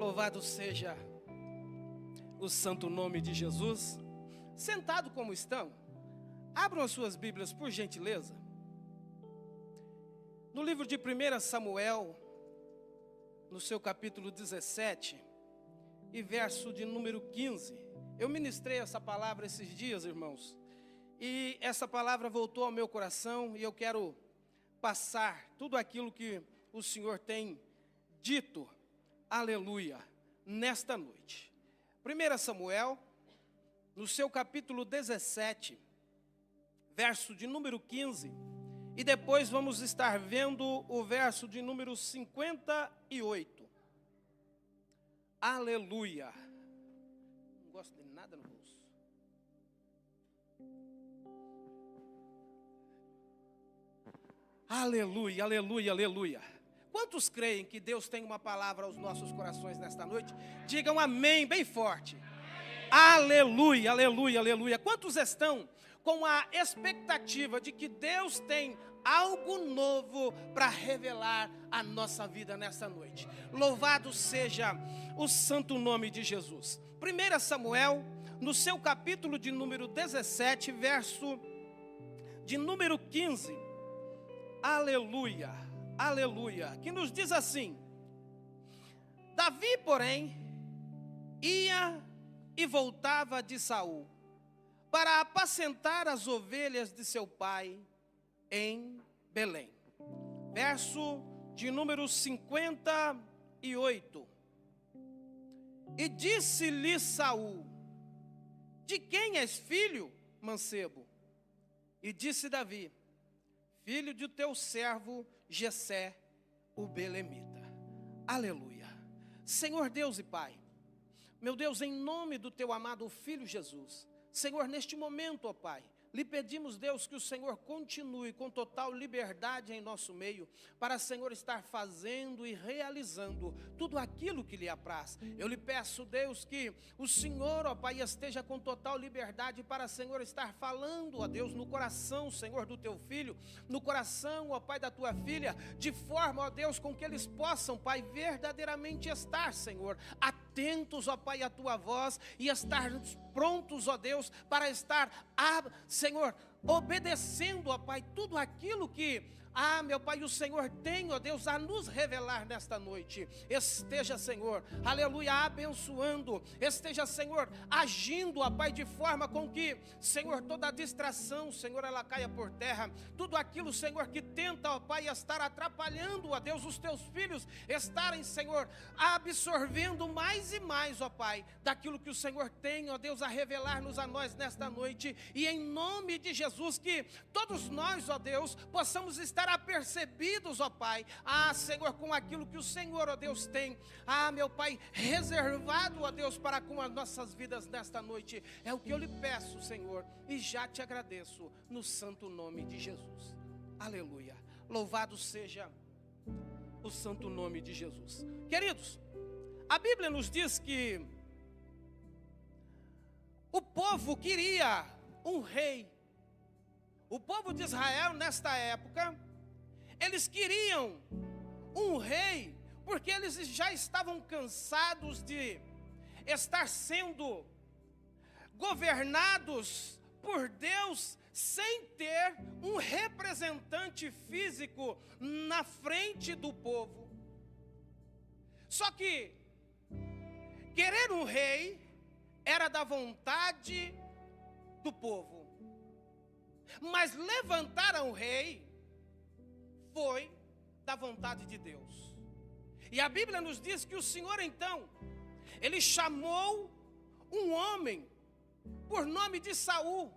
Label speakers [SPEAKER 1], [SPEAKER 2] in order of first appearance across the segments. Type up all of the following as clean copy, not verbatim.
[SPEAKER 1] Louvado seja o santo nome de Jesus. Sentado como estão, abram as suas Bíblias, por gentileza. No livro de 1 Samuel, no seu capítulo 17, e verso de número 15. Eu ministrei essa palavra esses dias, irmãos, e essa palavra voltou ao meu coração, e eu quero passar tudo aquilo que o Senhor tem dito, aleluia, nesta noite. 1 Samuel, no seu capítulo 17, verso de número 15, e depois vamos estar vendo o verso de número 58. Aleluia. Não gosto de nada no bolso. Aleluia, aleluia, aleluia. Quantos creem que Deus tem uma palavra aos nossos corações nesta noite? Digam amém bem forte. Aleluia, aleluia, aleluia. Quantos estão com a expectativa de que Deus tem algo novo para revelar a nossa vida nessa noite? Louvado seja o santo nome de Jesus. 1 Samuel, no seu capítulo de número 17, verso de número 15. Aleluia, aleluia. Que nos diz assim: Davi, porém, ia e voltava de Saul para apacentar as ovelhas de seu pai em Belém. Verso de número 58. E disse-lhe Saul: de quem és filho, mancebo? E disse Davi: filho de teu servo Jessé, o belemita. Aleluia. Senhor Deus e Pai, meu Deus, em nome do teu amado Filho Jesus, Senhor, neste momento, ó Pai, lhe pedimos, Deus, que o Senhor continue com total liberdade em nosso meio, para, Senhor, estar fazendo e realizando tudo aquilo que lhe apraz. Eu lhe peço, Deus, que o Senhor, ó Pai, esteja com total liberdade para, Senhor, estar falando, ó Deus, no coração, Senhor, do teu filho, no coração, ó Pai, da tua filha, de forma, ó Deus, com que eles possam, Pai, verdadeiramente estar, Senhor, atentos, ó Pai, à tua voz e estar prontos, ó Deus, para estar, Senhor, obedecendo, ó Pai, tudo aquilo que, meu Pai, o Senhor tem, ó Deus, a nos revelar nesta noite. Esteja, Senhor, aleluia, abençoando, esteja, Senhor, agindo, ó Pai, de forma com que, Senhor, toda distração, Senhor, ela caia por terra. Tudo aquilo, Senhor, que tenta, ó Pai, estar atrapalhando, ó Deus, os teus filhos estarem, Senhor, absorvendo mais e mais, ó Pai, daquilo que o Senhor tem, ó Deus, a revelar-nos a nós nesta noite. E em nome de Jesus, que todos nós, ó Deus, possamos estar apercebidos, ó Pai, Senhor, com aquilo que o Senhor, ó Deus, tem, meu Pai, reservado, ó Deus, para com as nossas vidas nesta noite. É o que eu lhe peço, Senhor, e já te agradeço no santo nome de Jesus. Aleluia. Louvado seja o santo nome de Jesus. Queridos, a Bíblia nos diz que o povo queria um rei. O povo de Israel, nesta época, eles queriam um rei, porque eles já estavam cansados de estar sendo governados por Deus sem ter um representante físico na frente do povo. Só que querer um rei era da vontade do povo, mas levantar um rei foi da vontade de Deus. E a Bíblia nos diz que o Senhor, então, ele chamou um homem por nome de Saul,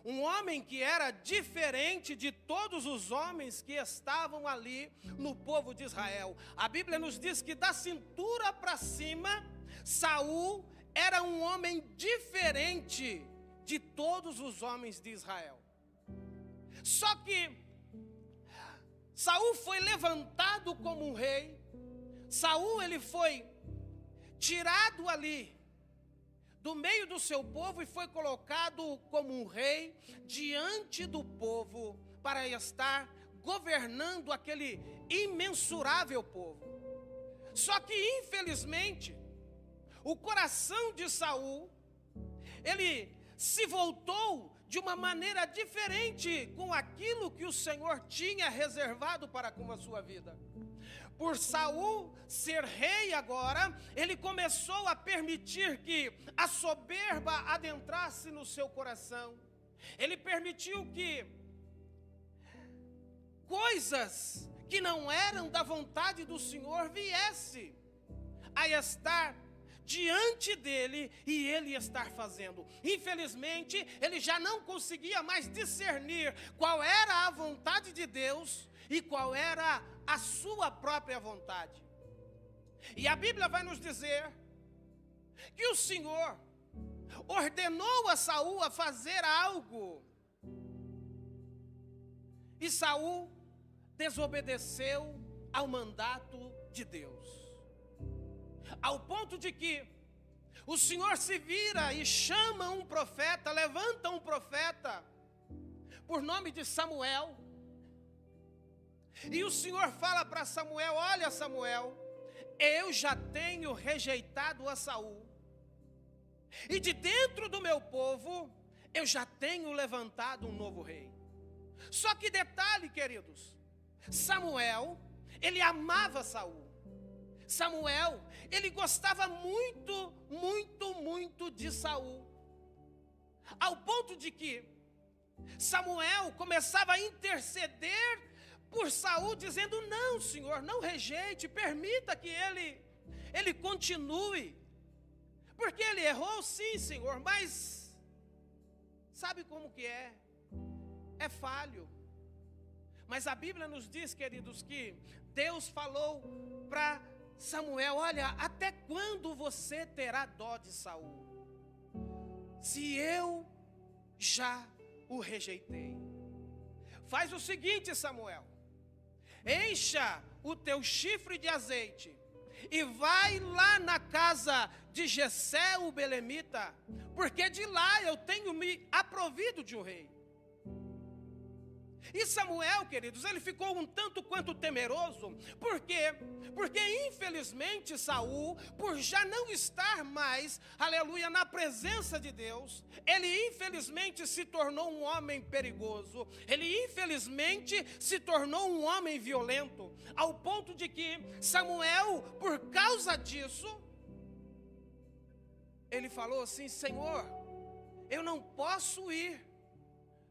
[SPEAKER 1] um homem que era diferente de todos os homens que estavam ali no povo de Israel. A Bíblia nos diz que da cintura para cima, Saul era um homem diferente de todos os homens de Israel. Só que Saul foi levantado como um rei. Saul, ele foi tirado ali do meio do seu povo e foi colocado como um rei diante do povo para estar governando aquele imensurável povo. Só que, infelizmente, o coração de Saul, ele se voltou de uma maneira diferente com aquilo que o Senhor tinha reservado para com a sua vida. Por Saul ser rei agora, ele começou a permitir que a soberba adentrasse no seu coração. Ele permitiu que coisas que não eram da vontade do Senhor viesse a estar diante dele e ele estar fazendo. Infelizmente, ele já não conseguia mais discernir qual era a vontade de Deus e qual era a sua própria vontade. E a Bíblia vai nos dizer que o Senhor ordenou a Saul a fazer algo. E Saul desobedeceu ao mandato de Deus. Ao ponto de que o Senhor se vira e chama um profeta, levanta um profeta, por nome de Samuel. E o Senhor fala para Samuel: olha, Samuel, eu já tenho rejeitado a Saul, e de dentro do meu povo, eu já tenho levantado um novo rei. Só que detalhe, queridos, Samuel, ele amava Saul. Samuel, ele gostava muito, muito, muito de Saul. Ao ponto de que Samuel começava a interceder por Saul, dizendo: não, Senhor, não rejeite, permita que ele continue. Porque ele errou, sim, Senhor, mas sabe como que é? É falho. Mas a Bíblia nos diz, queridos, que Deus falou para Samuel: olha, até quando você terá dó de Saul, se eu já o rejeitei? Faz o seguinte, Samuel, encha o teu chifre de azeite e vai lá na casa de Jessé o belemita, porque de lá eu tenho me aprovido de um rei. E Samuel, queridos, ele ficou um tanto quanto temeroso. Por quê? Porque infelizmente Saul, por já não estar mais, aleluia, na presença de Deus, ele infelizmente se tornou um homem perigoso. Ele infelizmente se tornou um homem violento, ao ponto de que Samuel, por causa disso, ele falou assim: Senhor, eu não posso ir,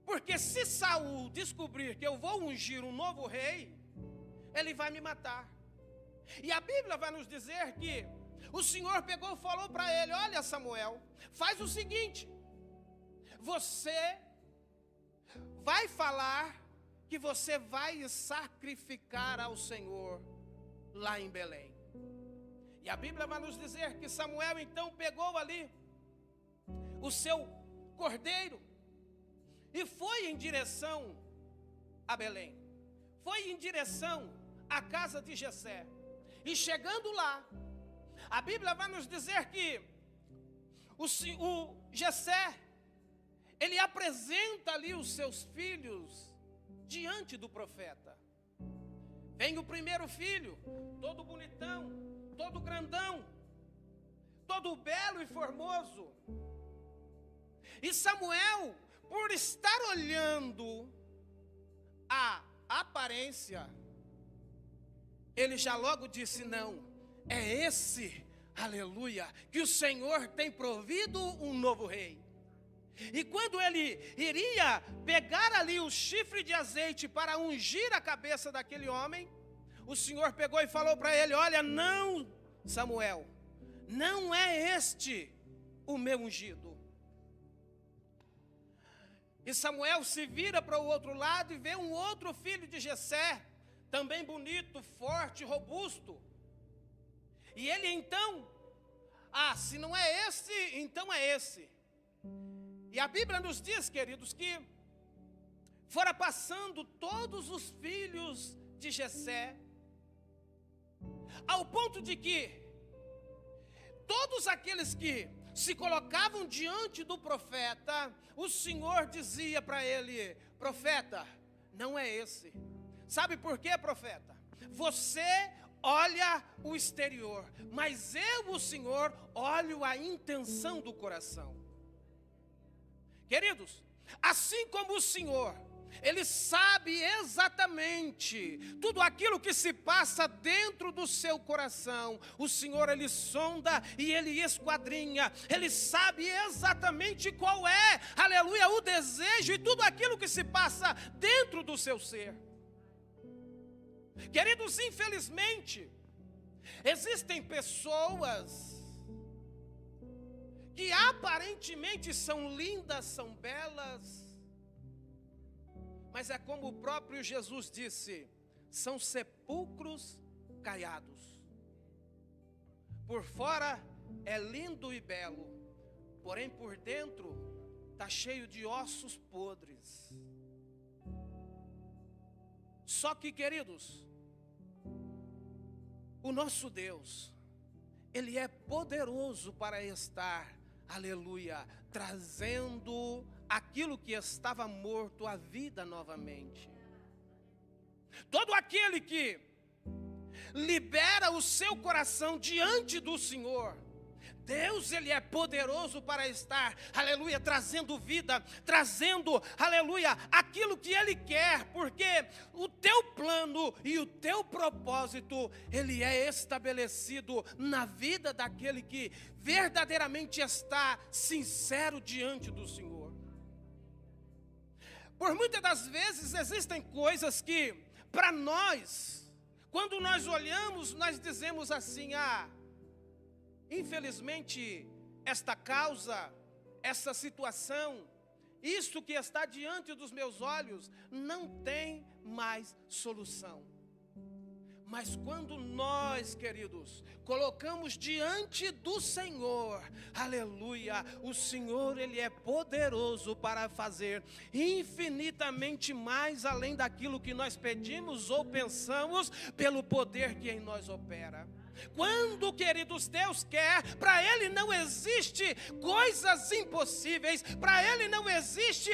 [SPEAKER 1] porque se Saul descobrir que eu vou ungir um novo rei, ele vai me matar. E a Bíblia vai nos dizer que o Senhor pegou e falou para ele: olha, Samuel, faz o seguinte, você vai falar que você vai sacrificar ao Senhor lá em Belém. E a Bíblia vai nos dizer que Samuel então pegou ali o seu cordeiro e foi em direção a Belém. Foi em direção à casa de Jessé. E chegando lá, a Bíblia vai nos dizer que o Jessé, ele apresenta ali os seus filhos diante do profeta. Vem o primeiro filho, todo bonitão, todo grandão, todo belo e formoso. E Samuel, por estar olhando a aparência, ele já logo disse: não, é esse, aleluia, que o Senhor tem provido um novo rei. E quando ele iria pegar ali o chifre de azeite para ungir a cabeça daquele homem, o Senhor pegou e falou para ele: olha, não, Samuel, não é este o meu ungido. E Samuel se vira para o outro lado e vê um outro filho de Jessé, também bonito, forte, robusto. E ele então: se não é esse, então é esse. E a Bíblia nos diz, queridos, que fora passando todos os filhos de Jessé, ao ponto de que todos aqueles que se colocavam diante do profeta, o Senhor dizia para ele: profeta, não é esse. Sabe por quê, profeta? Você olha o exterior, mas eu, o Senhor, olho a intenção do coração. Queridos, assim como o Senhor, Ele sabe exatamente tudo aquilo que se passa dentro do seu coração. O Senhor, Ele sonda e Ele esquadrinha. Ele sabe exatamente qual é, aleluia, o desejo e tudo aquilo que se passa dentro do seu ser. Queridos, infelizmente, existem pessoas que aparentemente são lindas, são belas, mas é como o próprio Jesus disse, são sepulcros caiados. Por fora é lindo e belo, porém por dentro está cheio de ossos podres. Só que, queridos, o nosso Deus, Ele é poderoso para estar, aleluia, trazendo aquilo que estava morto à vida novamente. Todo aquele que libera o seu coração diante do Senhor, Deus, Ele é poderoso para estar, aleluia, trazendo vida, trazendo, aleluia, aquilo que Ele quer, porque o teu plano e o teu propósito, ele é estabelecido na vida daquele que verdadeiramente está sincero diante do Senhor. Por muitas das vezes existem coisas que, para nós, quando nós olhamos, nós dizemos assim, infelizmente, esta causa, essa situação, isso que está diante dos meus olhos, não tem mais solução. Mas quando nós, queridos, colocamos diante do Senhor, aleluia, o Senhor, Ele é poderoso para fazer infinitamente mais além daquilo que nós pedimos ou pensamos, pelo poder que em nós opera. Quando, queridos, Deus quer, para Ele não existe coisas impossíveis, para Ele não existe,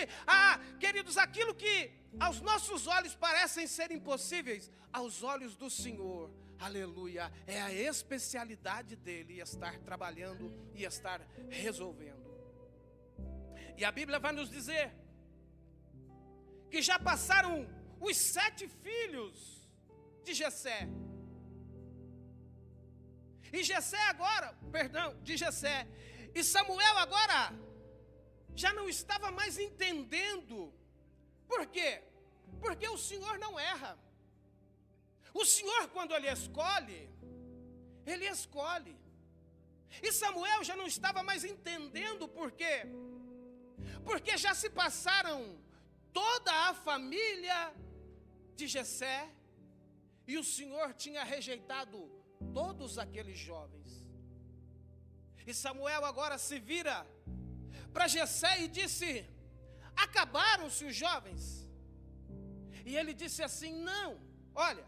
[SPEAKER 1] queridos, aquilo que aos nossos olhos parecem ser impossíveis, aos olhos do Senhor, aleluia, é a especialidade dEle estar trabalhando e estar resolvendo. E a Bíblia vai nos dizer que já passaram os 7 filhos de Jessé. E Jessé, e Samuel agora já não estava mais entendendo. Por quê? Porque o Senhor não erra. O Senhor, quando Ele escolhe, Ele escolhe. E Samuel já não estava mais entendendo por quê? Porque já se passaram toda a família de Jessé, e o Senhor tinha rejeitado todos aqueles jovens. E Samuel agora se vira para Jessé e disse: acabaram-se os jovens? E ele disse assim: não, olha,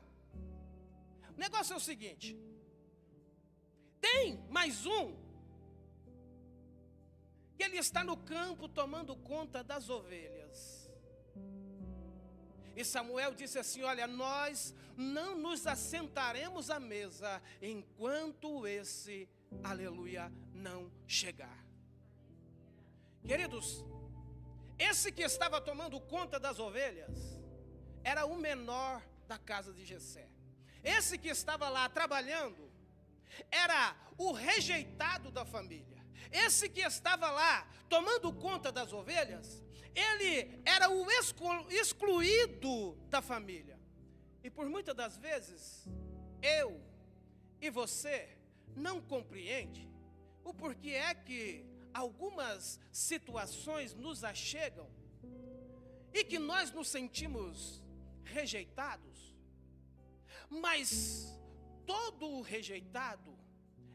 [SPEAKER 1] o negócio é o seguinte, tem mais um, que ele está no campo tomando conta das ovelhas. E Samuel disse assim: olha, nós não nos assentaremos à mesa enquanto esse, aleluia, não chegar. Queridos, esse que estava tomando conta das ovelhas era o menor da casa de Jessé. Esse que estava lá trabalhando era o rejeitado da família. Esse que estava lá tomando conta das ovelhas, ele era o excluído da família. E por muitas das vezes, eu e você não compreende o porquê é que algumas situações nos achegam e que nós nos sentimos rejeitados. Mas todo o rejeitado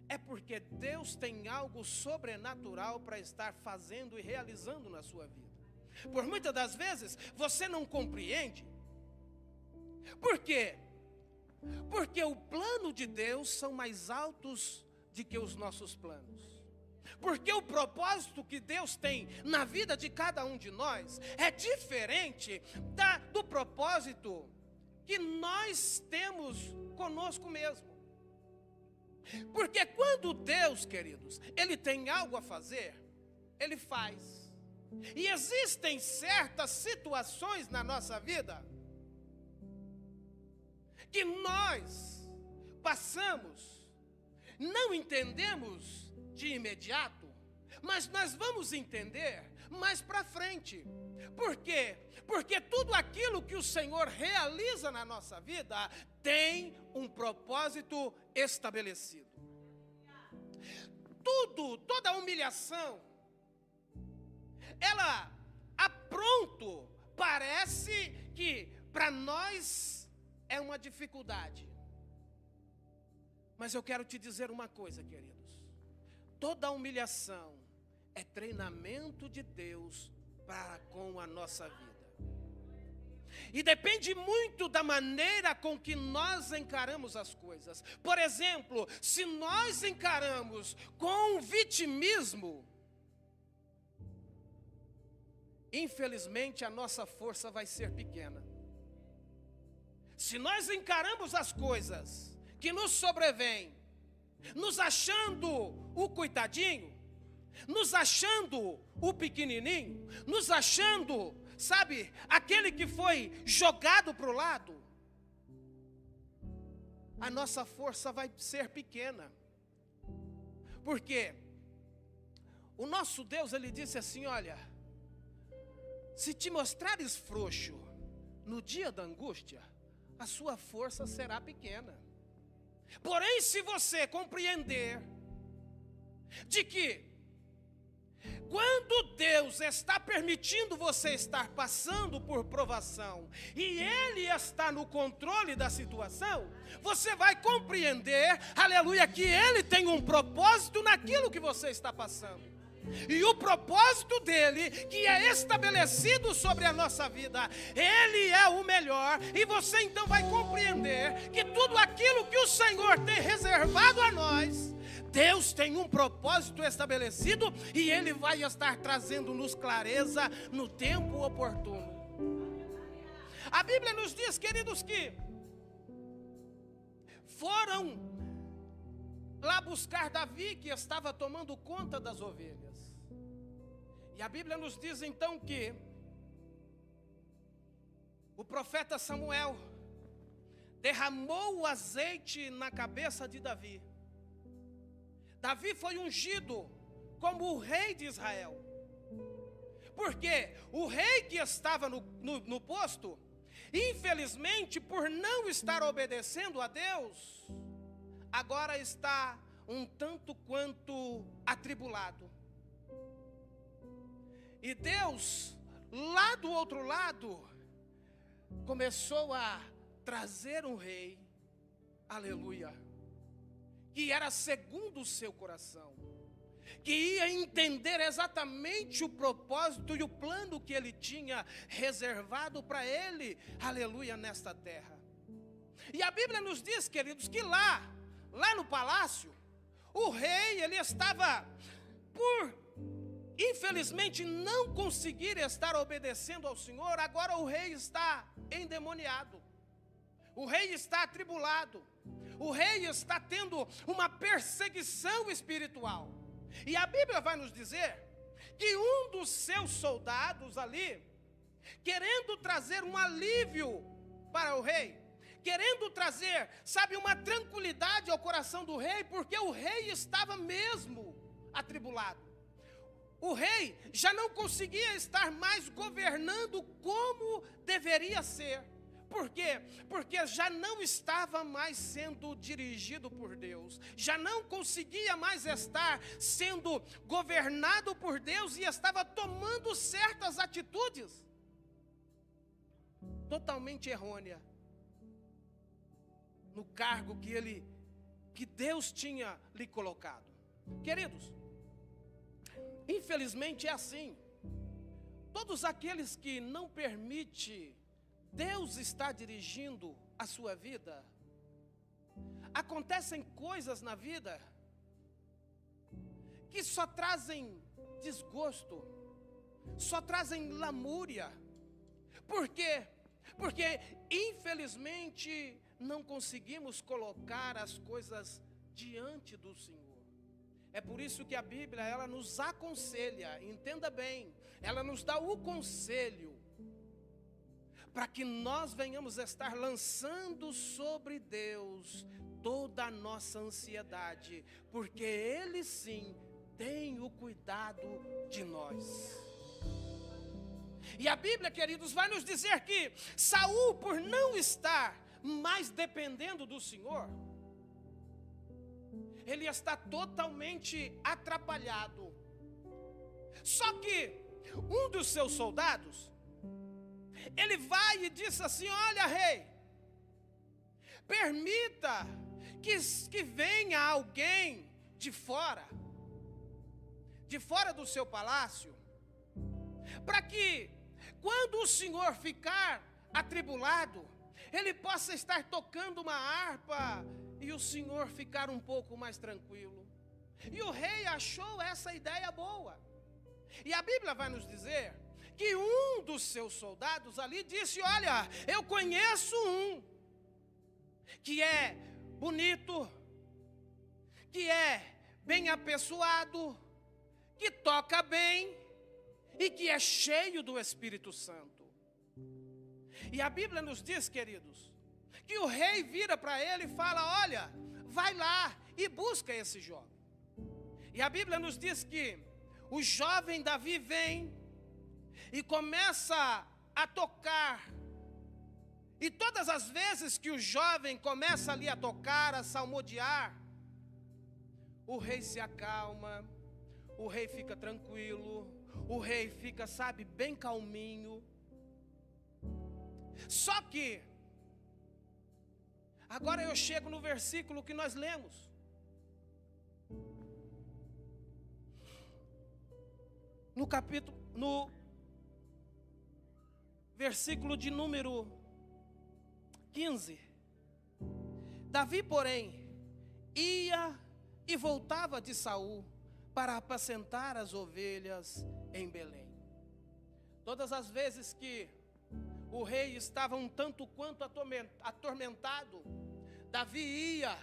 [SPEAKER 1] é porque Deus tem algo sobrenatural para estar fazendo e realizando na sua vida. Por muitas das vezes você não compreende. Por quê? Porque o plano de Deus são mais altos do que os nossos planos. Porque o propósito que Deus tem na vida de cada um de nós é diferente do propósito que nós temos conosco mesmo. Porque quando Deus, queridos, Ele tem algo a fazer, Ele faz. E existem certas situações na nossa vida que nós passamos, não entendemos de imediato, mas nós vamos entender mais para frente. Por quê? Porque tudo aquilo que o Senhor realiza na nossa vida tem um propósito estabelecido. Toda humilhação, ela a pronto parece que para nós é uma dificuldade. Mas eu quero te dizer uma coisa, queridos. Toda humilhação é treinamento de Deus para com a nossa vida. E depende muito da maneira com que nós encaramos as coisas. Por exemplo, se nós encaramos com vitimismo, infelizmente a nossa força vai ser pequena. Se nós encaramos as coisas que nos sobrevêm, nos achando o coitadinho, nos achando o pequenininho, nos achando, sabe, aquele que foi jogado para o lado, a nossa força vai ser pequena. Porque o nosso Deus, Ele disse assim, olha, se te mostrares frouxo no dia da angústia, a sua força será pequena. Porém, se você compreender de que quando Deus está permitindo você estar passando por provação e Ele está no controle da situação, você vai compreender, aleluia, que Ele tem um propósito naquilo que você está passando. E o propósito dele, que é estabelecido sobre a nossa vida, ele é o melhor. E você então vai compreender que tudo aquilo que o Senhor tem reservado a nós, Deus tem um propósito estabelecido e Ele vai estar trazendo-nos clareza no tempo oportuno. A Bíblia nos diz, queridos, que foram lá buscar Davi, que estava tomando conta das ovelhas. E a Bíblia nos diz então que o profeta Samuel derramou o azeite na cabeça de Davi. Davi foi ungido como o rei de Israel. Porque o rei que estava no posto, infelizmente, por não estar obedecendo a Deus, agora está um tanto quanto atribulado. E Deus, lá do outro lado, começou a trazer um rei, aleluia, que era segundo o seu coração, que ia entender exatamente o propósito e o plano que ele tinha reservado para ele, aleluia, nesta terra. E a Bíblia nos diz, queridos, que lá no palácio, o rei, ele estava, por infelizmente não conseguir estar obedecendo ao Senhor, agora o rei está endemoniado, o rei está atribulado, o rei está tendo uma perseguição espiritual. E a Bíblia vai nos dizer que um dos seus soldados ali, querendo trazer um alívio para o rei, querendo trazer, sabe, uma tranquilidade ao coração do rei, porque o rei estava mesmo atribulado. O rei já não conseguia estar mais governando como deveria ser. Por quê? Porque já não estava mais sendo dirigido por Deus. Já não conseguia mais estar sendo governado por Deus e estava tomando certas atitudes totalmente errôneas no cargo que Deus tinha lhe colocado. Queridos, infelizmente é assim. Todos aqueles que não permitem Deus estar dirigindo a sua vida, acontecem coisas na vida que só trazem desgosto, só trazem lamúria. Por quê? Porque infelizmente não conseguimos colocar as coisas diante do Senhor. É por isso que a Bíblia, ela nos aconselha, entenda bem, ela nos dá o conselho, para que nós venhamos estar lançando sobre Deus toda a nossa ansiedade, porque Ele sim tem o cuidado de nós. E a Bíblia, queridos, vai nos dizer que Saul, por não estar mais dependendo do Senhor, ele está totalmente atrapalhado. Só que um dos seus soldados, ele vai e diz assim: olha, rei, permita que venha alguém de fora do seu palácio, para que quando o senhor ficar atribulado, ele possa estar tocando uma harpa e o senhor ficar um pouco mais tranquilo. E o rei achou essa ideia boa. E a Bíblia vai nos dizer que um dos seus soldados ali disse: olha, eu conheço um que é bonito, que é bem apessoado, que toca bem e que é cheio do Espírito Santo. E a Bíblia nos diz, queridos, que o rei vira para ele e fala: olha, vai lá e busca esse jovem. E a Bíblia nos diz que o jovem Davi vem e começa a tocar. E todas as vezes que o jovem começa ali a tocar, a salmodiar, o rei se acalma, o rei fica tranquilo, o rei fica, sabe, bem calminho. Só que agora eu chego no versículo que nós lemos. No versículo de número 15. Davi, porém, ia e voltava de Saul para apacentar as ovelhas em Belém. Todas as vezes que o rei estava um tanto quanto atormentado, Davi ia,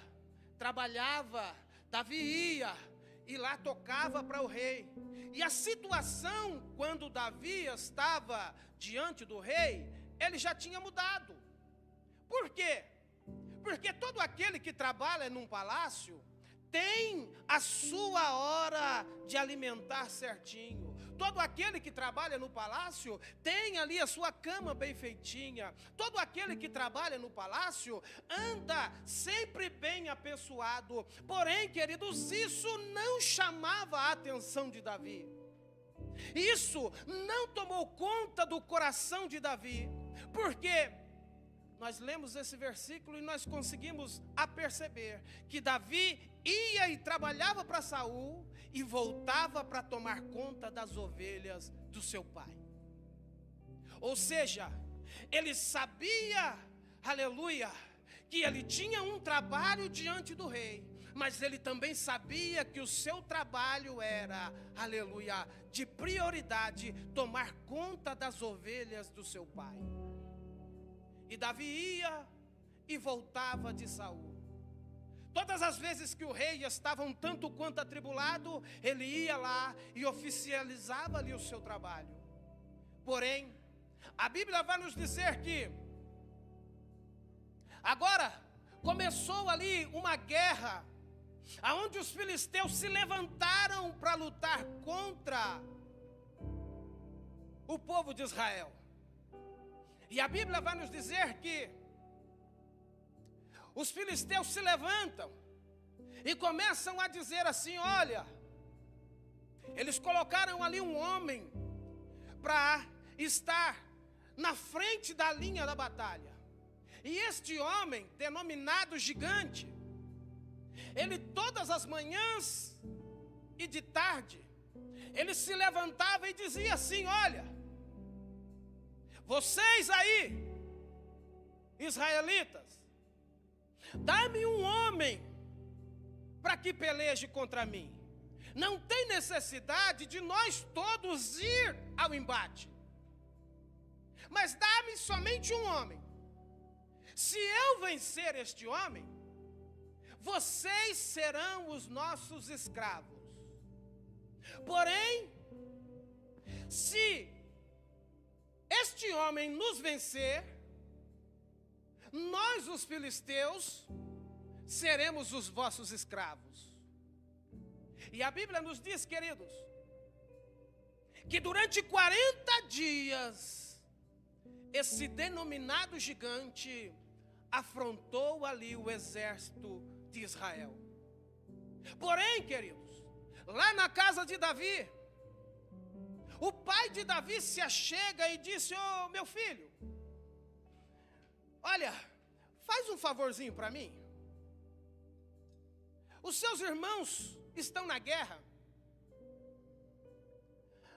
[SPEAKER 1] trabalhava, Davi ia e lá tocava para o rei. E a situação, quando Davi estava diante do rei, ele já tinha mudado. Por quê? Porque todo aquele que trabalha num palácio tem a sua hora de alimentar certinho. Todo aquele que trabalha no palácio tem ali a sua cama bem feitinha. Todo aquele que trabalha no palácio anda sempre bem apessoado. Porém, queridos, isso não chamava a atenção de Davi. Isso não tomou conta do coração de Davi. Porque nós lemos esse versículo e nós conseguimos aperceber que Davi ia e trabalhava para Saul e voltava para tomar conta das ovelhas do seu pai. Ou seja, ele sabia, aleluia, que ele tinha um trabalho diante do rei, mas ele também sabia que o seu trabalho era, aleluia, de prioridade, tomar conta das ovelhas do seu pai. E Davi ia e voltava de Saul. Todas as vezes que o rei estava um tanto quanto atribulado, ele ia lá e oficializava ali o seu trabalho. Porém, a Bíblia vai nos dizer que agora começou ali uma guerra, onde os filisteus se levantaram para lutar contra o povo de Israel. E a Bíblia vai nos dizer que os filisteus se levantam e começam a dizer assim: olha, eles colocaram ali um homem para estar na frente da linha da batalha. E este homem, denominado gigante, ele todas as manhãs e de tarde, ele se levantava e dizia assim: olha, vocês aí, israelitas, dá-me um homem para que peleje contra mim. Não tem necessidade de nós todos ir ao embate, mas dá-me somente um homem. Se eu vencer este homem, vocês serão os nossos escravos. Porém, se este homem nos vencer, nós, os filisteus, seremos os vossos escravos. E a Bíblia nos diz, queridos, que durante 40 dias, esse denominado gigante afrontou ali o exército de Israel. Porém, queridos, lá na casa de Davi, o pai de Davi se achega e disse: ô meu filho, olha, faz um favorzinho para mim. Os seus irmãos estão na guerra.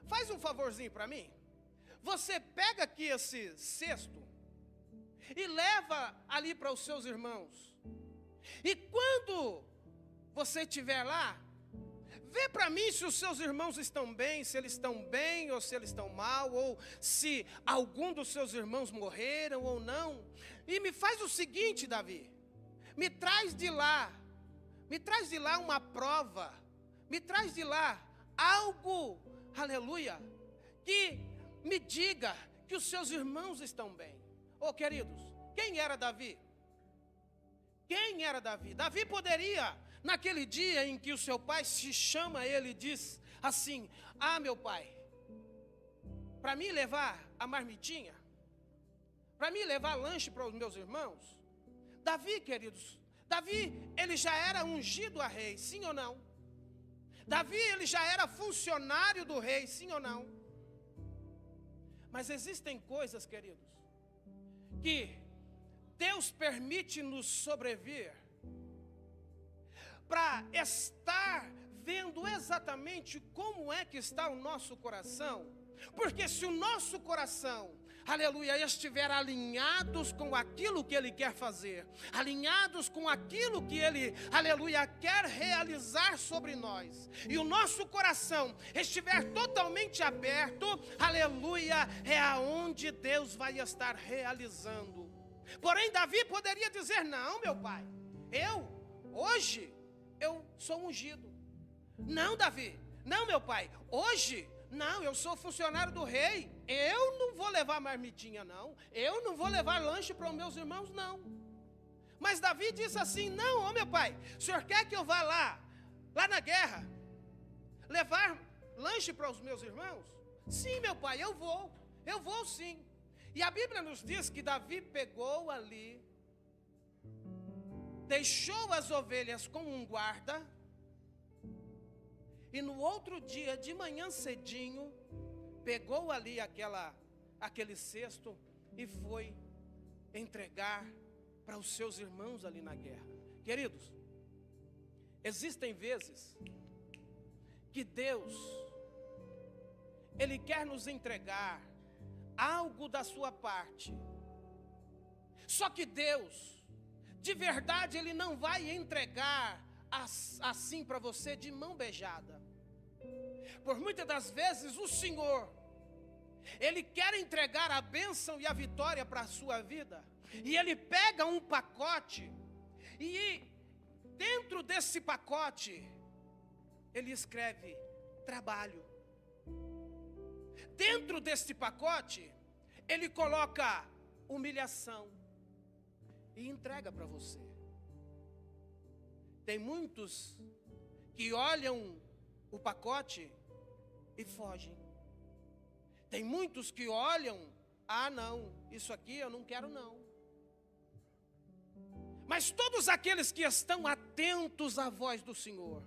[SPEAKER 1] Faz um favorzinho para mim. Você pega aqui esse cesto e leva ali para os seus irmãos. E quando você estiver lá, vê para mim se os seus irmãos estão bem, se eles estão bem ou se eles estão mal, ou se algum dos seus irmãos morreram ou não. E me faz o seguinte, Davi, me traz de lá uma prova, me traz de lá algo, aleluia, que me diga que os seus irmãos estão bem. Oh, queridos, quem era Davi? Quem era Davi? Davi poderia, naquele dia em que o seu pai se chama ele e diz assim: ah, meu pai, para mim levar a marmitinha, para mim levar lanche para os meus irmãos. Davi, queridos, Davi, ele já era ungido a rei, sim ou não? Davi, ele já era funcionário do rei, sim ou não? Mas existem coisas, queridos, que Deus permite nos sobreviver para estar vendo exatamente como é que está o nosso coração. Porque se o nosso coração, aleluia, estiver alinhados com aquilo que Ele quer fazer, alinhados com aquilo que Ele, aleluia, quer realizar sobre nós, e o nosso coração estiver totalmente aberto, aleluia, é aonde Deus vai estar realizando. Porém, Davi poderia dizer: não, meu pai, hoje eu sou ungido. Não, Davi, não, meu pai, hoje, não, eu sou funcionário do rei, eu não vou levar marmitinha, não, eu não vou levar lanche para os meus irmãos, não. Mas Davi disse assim: não, ô meu pai, o senhor quer que eu vá lá na guerra, levar lanche para os meus irmãos? Sim, meu pai, eu vou sim. E a Bíblia nos diz que Davi pegou ali, deixou as ovelhas com um guarda, e no outro dia, de manhã cedinho, pegou ali aquele cesto e foi entregar para os seus irmãos ali na guerra. Queridos, existem vezes que Deus, Ele quer nos entregar algo da sua parte. Só que Deus, de verdade, Ele não vai entregar assim para você de mão beijada. Por muitas das vezes o Senhor, Ele quer entregar a bênção e a vitória para a sua vida, e Ele pega um pacote, e dentro desse pacote Ele escreve trabalho. Dentro desse pacote Ele coloca humilhação e entrega para você. Tem muitos que olham o pacote e fogem. Tem muitos que olham: ah, não, isso aqui eu não quero, não. Mas todos aqueles que estão atentos à voz do Senhor,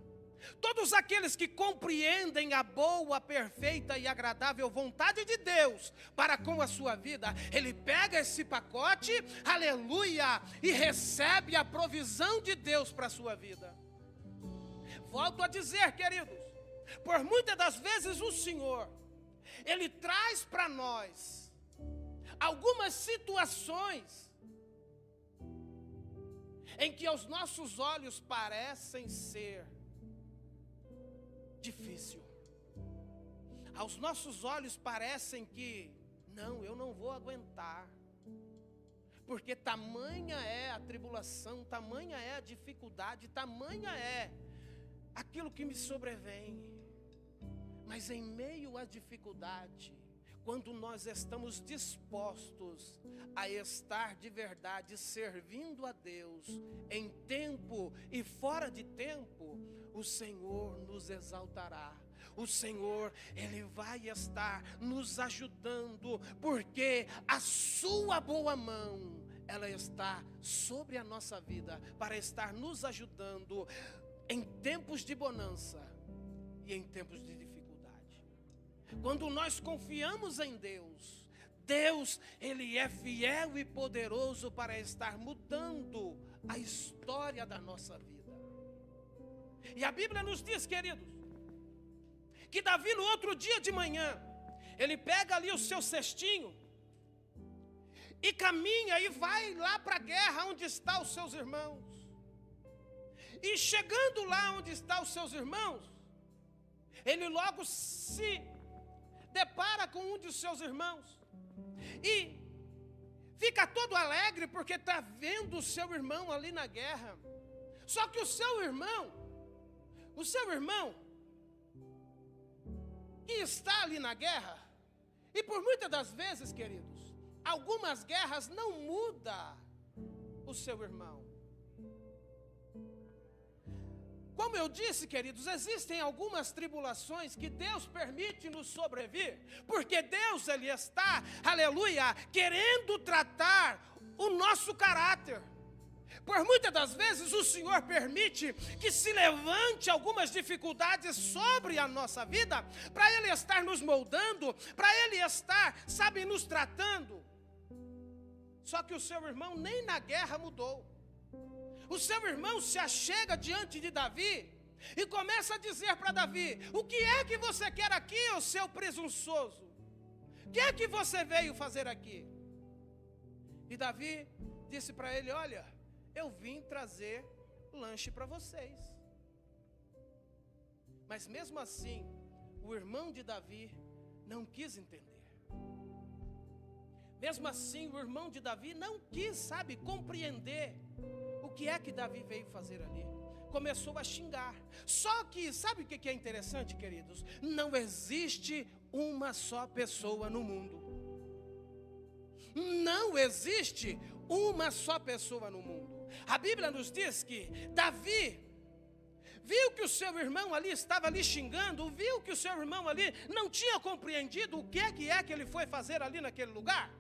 [SPEAKER 1] todos aqueles que compreendem a boa, perfeita e agradável vontade de Deus para com a sua vida, Ele pega esse pacote, aleluia, e recebe a provisão de Deus para a sua vida. Volto a dizer, queridos, por muitas das vezes o Senhor, Ele traz para nós algumas situações em que aos nossos olhos parecem ser difícil. Aos nossos olhos parecem que, não, eu não vou aguentar. Porque tamanha é a tribulação, tamanha é a dificuldade, tamanha é aquilo que me sobrevém. Mas em meio à dificuldade, quando nós estamos dispostos a estar de verdade servindo a Deus, em tempo e fora de tempo, o Senhor nos exaltará. O Senhor, Ele vai estar nos ajudando, porque a sua boa mão, ela está sobre a nossa vida, para estar nos ajudando em tempos de bonança e em tempos de dificuldade. Quando nós confiamos em Deus, Deus, Ele é fiel e poderoso para estar mudando a história da nossa vida. E a Bíblia nos diz, queridos, que Davi no outro dia de manhã, ele pega ali o seu cestinho e caminha e vai lá para a guerra onde estão os seus irmãos. E chegando lá onde estão os seus irmãos, ele logo se depara com um de seus irmãos e fica todo alegre porque está vendo o seu irmão ali na guerra. Só que o seu irmão que está ali na guerra, e por muitas das vezes, queridos, algumas guerras não mudam o seu irmão. Como eu disse, queridos, existem algumas tribulações que Deus permite nos sobrevir, porque Deus, Ele está, aleluia, querendo tratar o nosso caráter. Por muitas das vezes o Senhor permite que se levante algumas dificuldades sobre a nossa vida, para Ele estar nos moldando, para Ele estar, sabe, nos tratando. Só que o seu irmão nem na guerra mudou. O seu irmão se achega diante de Davi e começa a dizer para Davi: o que é que você quer aqui, ô seu presunçoso? O que é que você veio fazer aqui? E Davi disse para ele: olha, eu vim trazer lanche para vocês. Mas mesmo assim, o irmão de Davi não quis entender. Mesmo assim, o irmão de Davi não quis, sabe, compreender o que é que Davi veio fazer ali. Começou a xingar. Só que, sabe o que é interessante, queridos? Não existe uma só pessoa no mundo. Não existe uma só pessoa no mundo. A Bíblia nos diz que Davi viu que o seu irmão ali estava ali xingando, viu que o seu irmão ali não tinha compreendido o que é que ele foi fazer ali naquele lugar.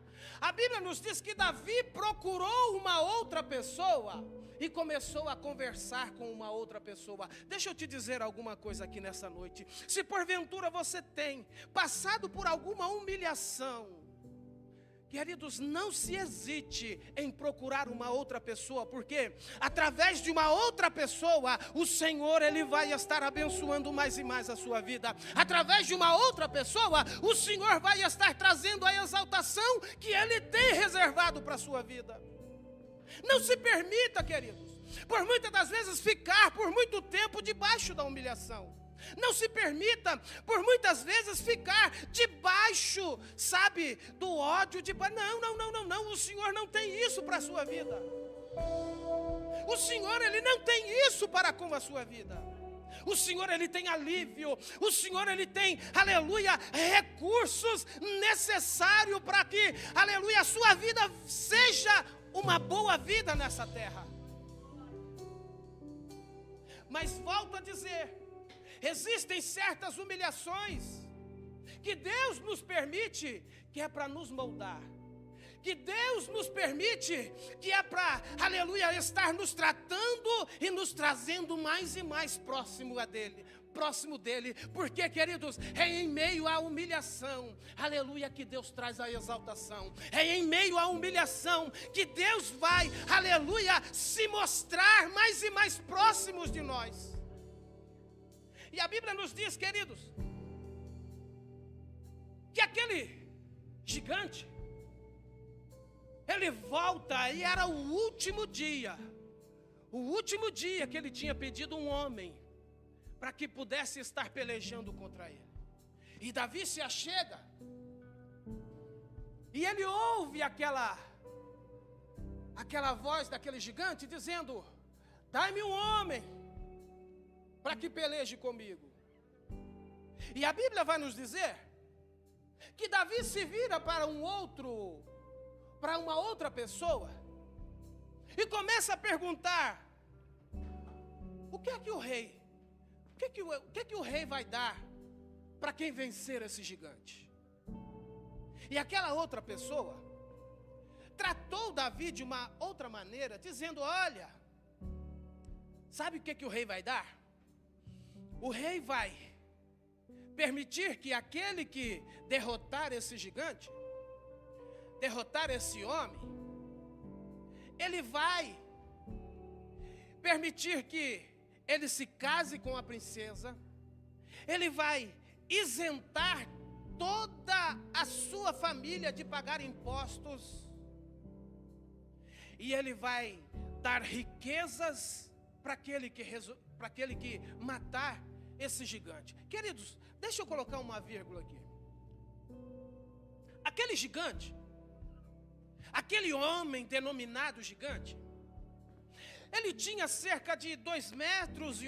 [SPEAKER 1] A Bíblia nos diz que Davi procurou uma outra pessoa e começou a conversar com uma outra pessoa. Deixa eu te dizer alguma coisa aqui nessa noite. Se porventura você tem passado por alguma humilhação, queridos, não se hesite em procurar uma outra pessoa, porque através de uma outra pessoa, o Senhor, Ele vai estar abençoando mais e mais a sua vida. Através de uma outra pessoa, o Senhor vai estar trazendo a exaltação que Ele tem reservado para a sua vida. Não se permita, queridos, por muitas das vezes ficar por muito tempo debaixo da humilhação. Não se permita, por muitas vezes, ficar debaixo, sabe, do ódio. Não, o Senhor não tem isso para a sua vida. O Senhor, Ele não tem isso para com a sua vida. O Senhor, Ele tem alívio. O Senhor, Ele tem, aleluia, recursos necessários para que, aleluia, a sua vida seja uma boa vida nessa terra. Mas volto a dizer, existem certas humilhações que Deus nos permite, que é para nos moldar. Que Deus nos permite, que é para, aleluia, estar nos tratando e nos trazendo mais e mais próximo dele. Porque, queridos, é em meio à humilhação, aleluia, que Deus traz a exaltação. É em meio à humilhação que Deus vai, aleluia, se mostrar mais e mais próximos de nós. E a Bíblia nos diz, queridos, que aquele gigante, ele volta, e era o último dia que ele tinha pedido um homem para que pudesse estar pelejando contra ele. E Davi se achega, e ele ouve aquela aquela voz daquele gigante dizendo: dai-me um homem para que peleje comigo. E a Bíblia vai nos dizer que Davi se vira para uma outra pessoa e começa a perguntar: o que é que o rei vai dar para quem vencer esse gigante? E aquela outra pessoa tratou Davi de uma outra maneira, dizendo: olha, sabe o que o rei vai dar? O rei vai permitir que aquele que derrotar esse gigante, derrotar esse homem, ele vai permitir que ele se case com a princesa, ele vai isentar toda a sua família de pagar impostos, e ele vai dar riquezas para aquele que matar esse gigante. Queridos, deixa eu colocar uma vírgula aqui. Aquele gigante, aquele homem denominado gigante, ele tinha cerca de 2,80 metros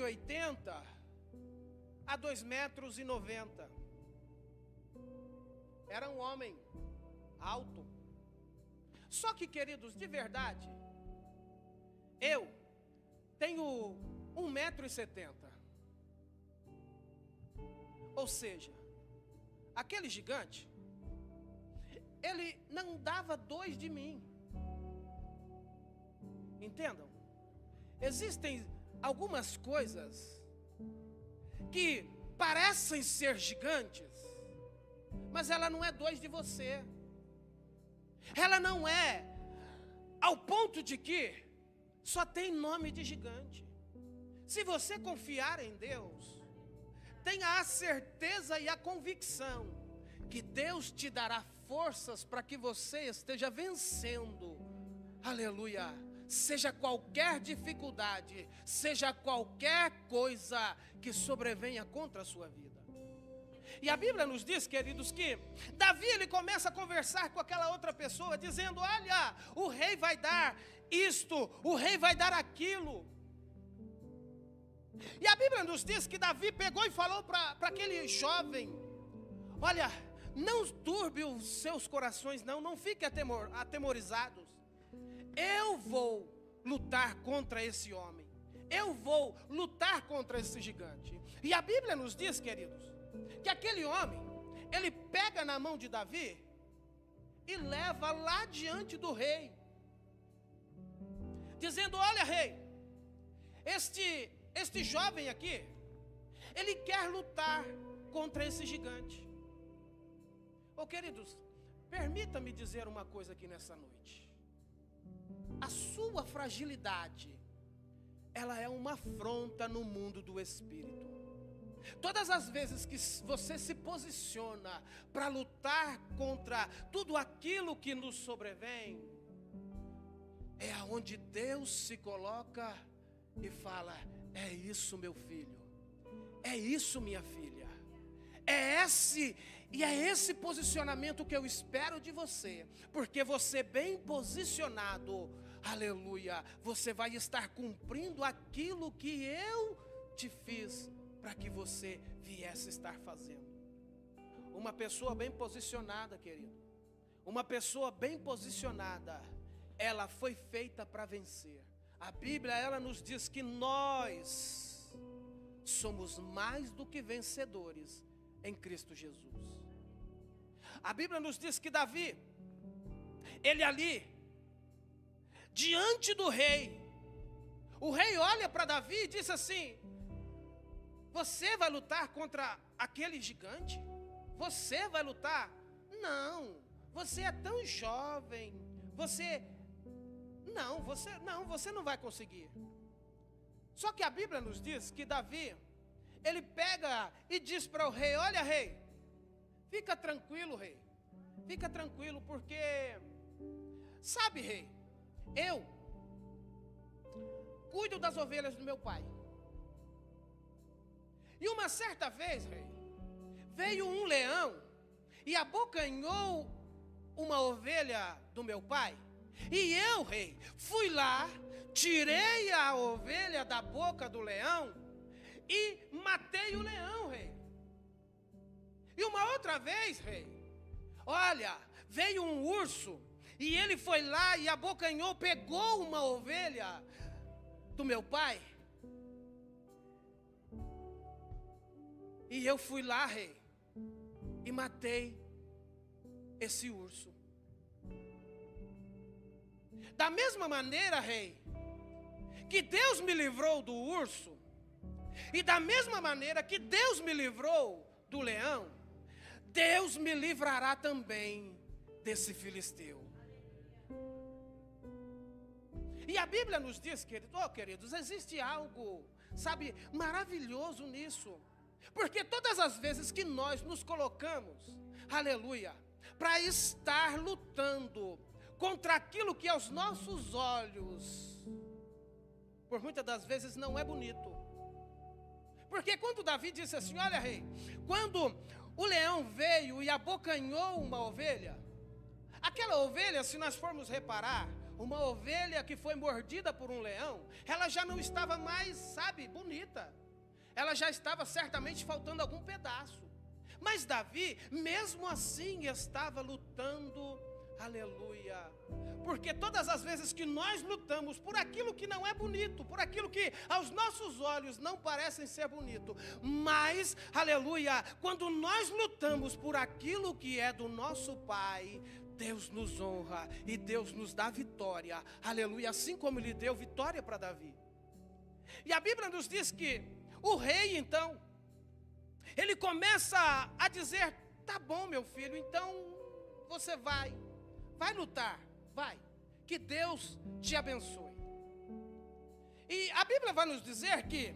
[SPEAKER 1] a 2,90 metros. Era um homem alto. Só que, queridos, de verdade, eu tenho 1,70 metro. Ou seja, aquele gigante, ele não dava 2 de mim. Entendam? Existem algumas coisas que parecem ser gigantes, mas ela não é 2 de você. Ela não é ao ponto de que só tem nome de gigante. Se você confiar em Deus, tenha a certeza e a convicção que Deus te dará forças para que você esteja vencendo. Aleluia! Seja qualquer dificuldade, seja qualquer coisa que sobrevenha contra a sua vida. E a Bíblia nos diz, queridos, que Davi, ele começa a conversar com aquela outra pessoa, dizendo: olha, o rei vai dar isto, o rei vai dar aquilo. E a Bíblia nos diz que Davi pegou e falou para aquele jovem: olha, não turbe os seus corações, não fiquem atemorizados. Eu vou lutar contra esse homem, eu vou lutar contra esse gigante. E a Bíblia nos diz, queridos, que aquele homem, ele pega na mão de Davi e leva lá diante do rei, dizendo: olha, rei, este jovem aqui, ele quer lutar contra esse gigante. Oh, queridos, permita-me dizer uma coisa aqui nessa noite. A sua fragilidade, ela é uma afronta no mundo do espírito. Todas as vezes que você se posiciona para lutar contra tudo aquilo que nos sobrevém, é aonde Deus se coloca e fala: é isso, meu filho, é isso, minha filha, é esse posicionamento que eu espero de você, porque você bem posicionado, aleluia, você vai estar cumprindo aquilo que eu te fiz para que você viesse estar fazendo. Uma pessoa bem posicionada, querido, uma pessoa bem posicionada, ela foi feita para vencer. A Bíblia, ela nos diz que nós somos mais do que vencedores em Cristo Jesus. A Bíblia nos diz que Davi, ele ali, diante do rei, o rei olha para Davi e diz assim: você vai lutar contra aquele gigante? Você vai lutar? Não, você é tão jovem, você não vai conseguir. Só que a Bíblia nos diz que Davi, ele pega e diz para o rei: olha, rei, fica tranquilo, rei, fica tranquilo, porque, sabe, rei, eu cuido das ovelhas do meu pai. E uma certa vez, rei, veio um leão e abocanhou uma ovelha do meu pai, E eu, rei, fui lá, tirei a ovelha da boca do leão e matei o leão, rei. E uma outra vez, rei, olha, veio um urso e ele foi lá e abocanhou, pegou uma ovelha do meu pai. E eu fui lá, rei, e matei esse urso. Da mesma maneira, rei, que Deus me livrou do urso, e da mesma maneira que Deus me livrou do leão, Deus me livrará também desse filisteu. E a Bíblia nos diz, queridos, existe algo, sabe, maravilhoso nisso. Porque todas as vezes que nós nos colocamos, aleluia, para estar lutando contra aquilo que aos nossos olhos, por muitas das vezes não é bonito. Porque quando Davi disse assim, olha, rei, quando o leão veio e abocanhou uma ovelha, aquela ovelha, se nós formos reparar, uma ovelha que foi mordida por um leão, ela já não estava mais, sabe, bonita. Ela já estava certamente faltando algum pedaço. Mas Davi, mesmo assim, estava lutando, aleluia. Porque todas as vezes que nós lutamos por aquilo que não é bonito, por aquilo que aos nossos olhos não parecem ser bonito, mas, aleluia, quando nós lutamos por aquilo que é do nosso Pai, Deus nos honra e Deus nos dá vitória, aleluia, assim como Ele deu vitória para Davi. E a Bíblia nos diz que o rei, então, ele começa a dizer, tá bom, meu filho, então você vai lutar, vai, que Deus te abençoe. E a Bíblia vai nos dizer que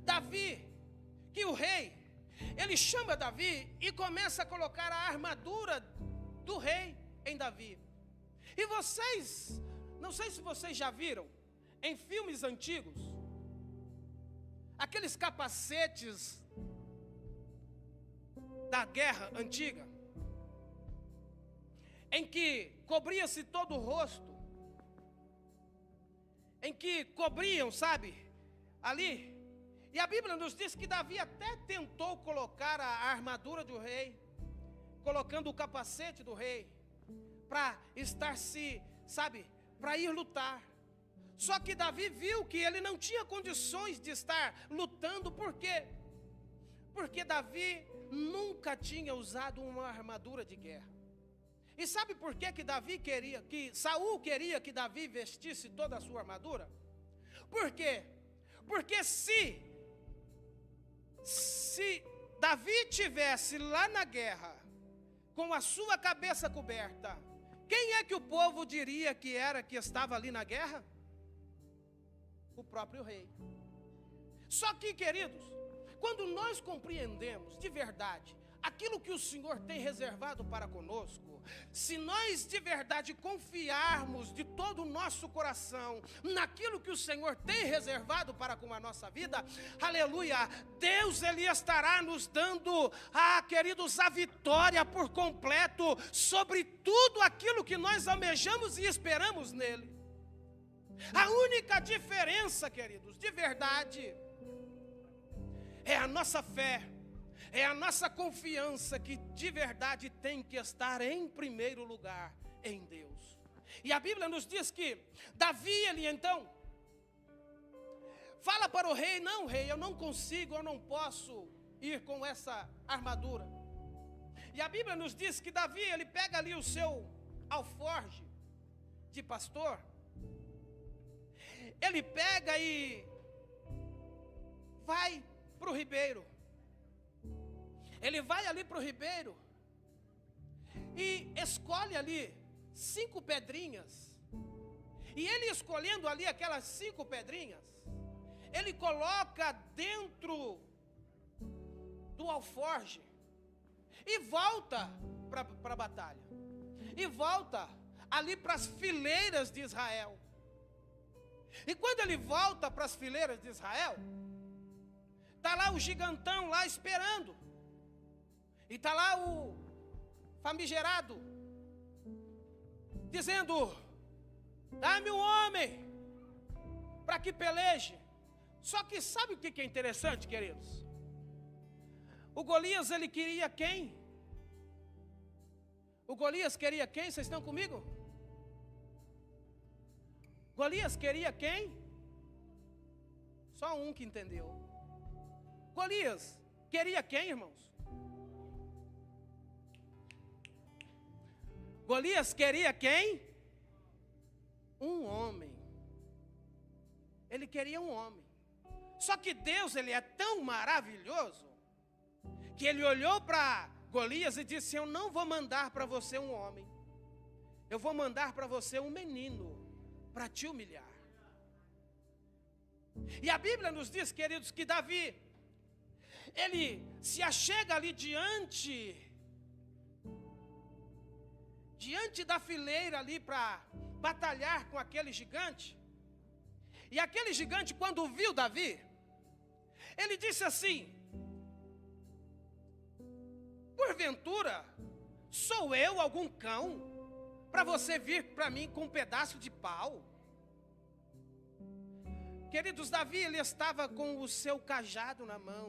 [SPEAKER 1] Davi, que o rei, ele chama Davi e começa a colocar a armadura do rei em Davi. E vocês, não sei se vocês já viram, em filmes antigos, aqueles capacetes da guerra antiga, em que cobria-se todo o rosto, em que cobriam, sabe, ali. E a Bíblia nos diz que Davi até tentou colocar a armadura do rei, colocando o capacete do rei, para estar sabe, para ir lutar. Só que Davi viu que ele não tinha condições de estar lutando, por quê? Porque Davi nunca tinha usado uma armadura de guerra. E sabe por que Saul queria que Davi vestisse toda a sua armadura? Por quê? Porque se Davi tivesse lá na guerra, com a sua cabeça coberta, quem é que o povo diria que era que estava ali na guerra? O próprio rei. Só que, queridos, quando nós compreendemos de verdade aquilo que o Senhor tem reservado para conosco, se nós de verdade confiarmos de todo o nosso coração naquilo que o Senhor tem reservado para com a nossa vida, aleluia, Deus, Ele estará nos dando, queridos, a vitória por completo sobre tudo aquilo que nós almejamos e esperamos nele. A única diferença, queridos, de verdade, é a nossa fé, é a nossa confiança que de verdade tem que estar em primeiro lugar em Deus. E a Bíblia nos diz que Davi, ele então, fala para o rei, não rei, eu não consigo, eu não posso ir com essa armadura. E a Bíblia nos diz que Davi, ele pega ali o seu alforje de pastor, ele pega e vai para o ribeiro. Ele vai ali para o ribeiro e escolhe ali 5 pedrinhas. E ele escolhendo ali aquelas 5 pedrinhas, ele coloca dentro do alforje e volta para a batalha. E volta ali para as fileiras de Israel. E quando ele volta para as fileiras de Israel, está lá o gigantão lá esperando. E está lá o famigerado, dizendo, Dá-me um homem para que peleje. Só que sabe o que é interessante, queridos? O Golias, ele queria quem? O Golias queria quem? Vocês estão comigo? Golias queria quem? Só um que entendeu. Golias queria quem, irmãos? Golias queria quem? Um homem. Ele queria um homem. Só que Deus, ele é tão maravilhoso, que ele olhou para Golias e disse: eu não vou mandar para você um homem, eu vou mandar para você um menino, para te humilhar. E a Bíblia nos diz, queridos, que Davi, ele se achega ali diante da fileira ali para batalhar com aquele gigante. E aquele gigante, quando viu Davi, ele disse assim: porventura, sou eu algum cão, para você vir para mim com um pedaço de pau? Queridos, Davi, ele estava com o seu cajado na mão,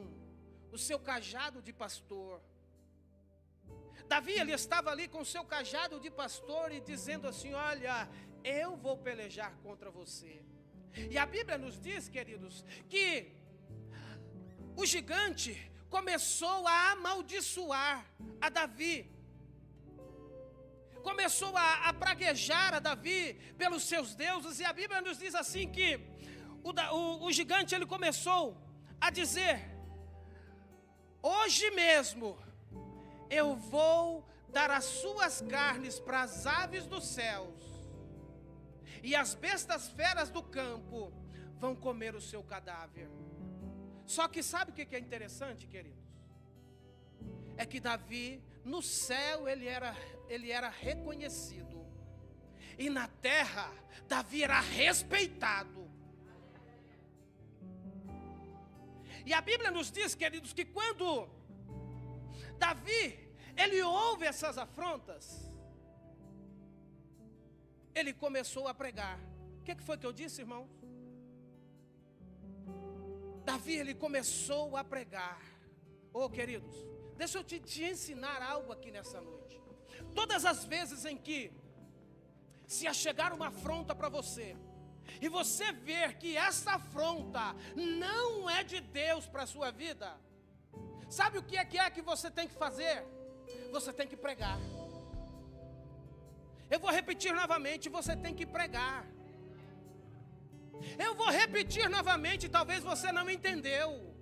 [SPEAKER 1] o seu cajado de pastor. Davi, ele estava ali com o seu cajado de pastor e dizendo assim: olha, eu vou pelejar contra você. E a Bíblia nos diz, queridos, que o gigante começou a amaldiçoar a Davi, começou a praguejar a Davi pelos seus deuses. E a Bíblia nos diz assim que o gigante, ele começou a dizer: hoje mesmo eu vou dar as suas carnes para as aves dos céus, e as bestas feras do campo vão comer o seu cadáver. Só que sabe o que é interessante, queridos? É que Davi, no céu, ele era reconhecido, e na terra, Davi era respeitado. E a Bíblia nos diz, queridos, que quando Davi, ele ouve essas afrontas, ele começou a pregar. O que foi que eu disse, irmãos? Davi, ele começou a pregar. Oh, queridos, deixa eu te ensinar algo aqui nessa noite. Todas as vezes em que se achegar uma afronta para você, e você ver que essa afronta não é de Deus para a sua vida, sabe o que é que você tem que fazer? Você tem que pregar. Eu vou repetir novamente: você tem que pregar. Eu vou repetir novamente, talvez você não entendeu.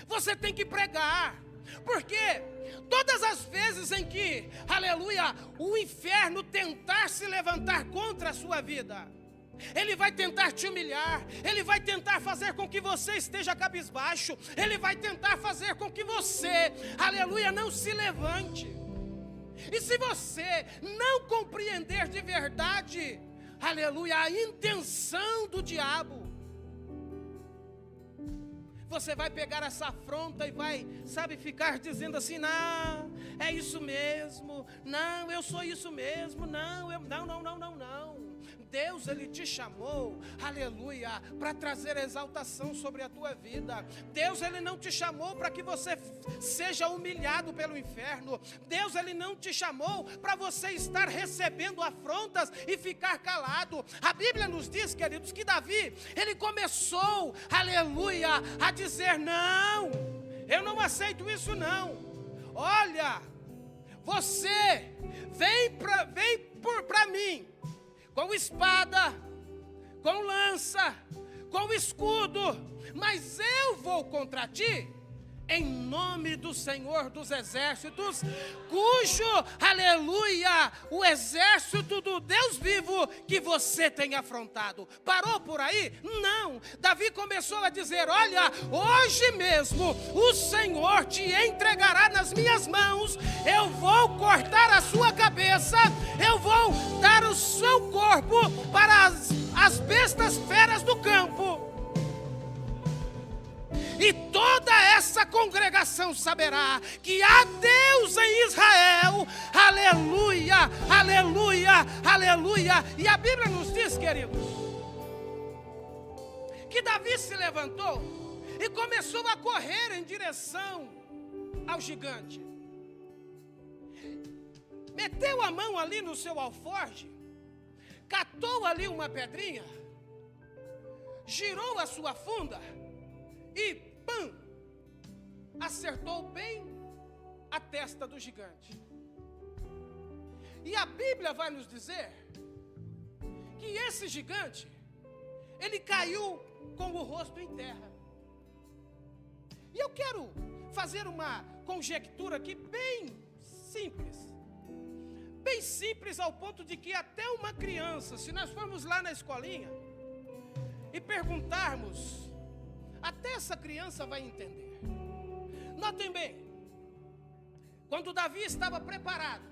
[SPEAKER 1] Você tem que pregar. Porque todas as vezes em que, aleluia, o inferno tentar se levantar contra a sua vida, ele vai tentar te humilhar, ele vai tentar fazer com que você esteja cabisbaixo, ele vai tentar fazer com que você, aleluia, não se levante. E se você não compreender de verdade, aleluia, a intenção do diabo, você vai pegar essa afronta e vai, sabe, ficar dizendo assim: não, é isso mesmo, não, eu sou isso mesmo, não, não. Deus, ele te chamou, aleluia, para trazer exaltação sobre a tua vida. Deus, ele não te chamou para que você seja humilhado pelo inferno. Deus, ele não te chamou para você estar recebendo afrontas e ficar calado. A Bíblia nos diz, queridos, que Davi, ele começou, aleluia, a dizer: não, eu não aceito isso não. Olha, você vem para mim com espada, com lança, com escudo, mas eu vou contra ti em nome do Senhor dos Exércitos, cujo, aleluia, o exército do Deus vivo que você tem afrontado. Parou por aí? Não. Davi começou a dizer: olha, hoje mesmo o Senhor te entregará nas minhas mãos, eu vou cortar a sua cabeça, eu vou dar o seu corpo para as bestas feras do campo. e toda essa congregação saberá que há Deus em Israel. Aleluia, aleluia, aleluia. E a Bíblia nos diz, queridos, que Davi se levantou e começou a correr em direção ao gigante. Meteu a mão ali no seu alforje, catou ali uma pedrinha, girou a sua funda e, pam, acertou bem a testa do gigante. E a Bíblia vai nos dizer que esse gigante, ele caiu com o rosto em terra. E eu quero fazer uma conjectura aqui bem simples ao ponto de que até uma criança, se nós formos lá na escolinha e perguntarmos, até essa criança vai entender. Notem bem, quando Davi estava preparado,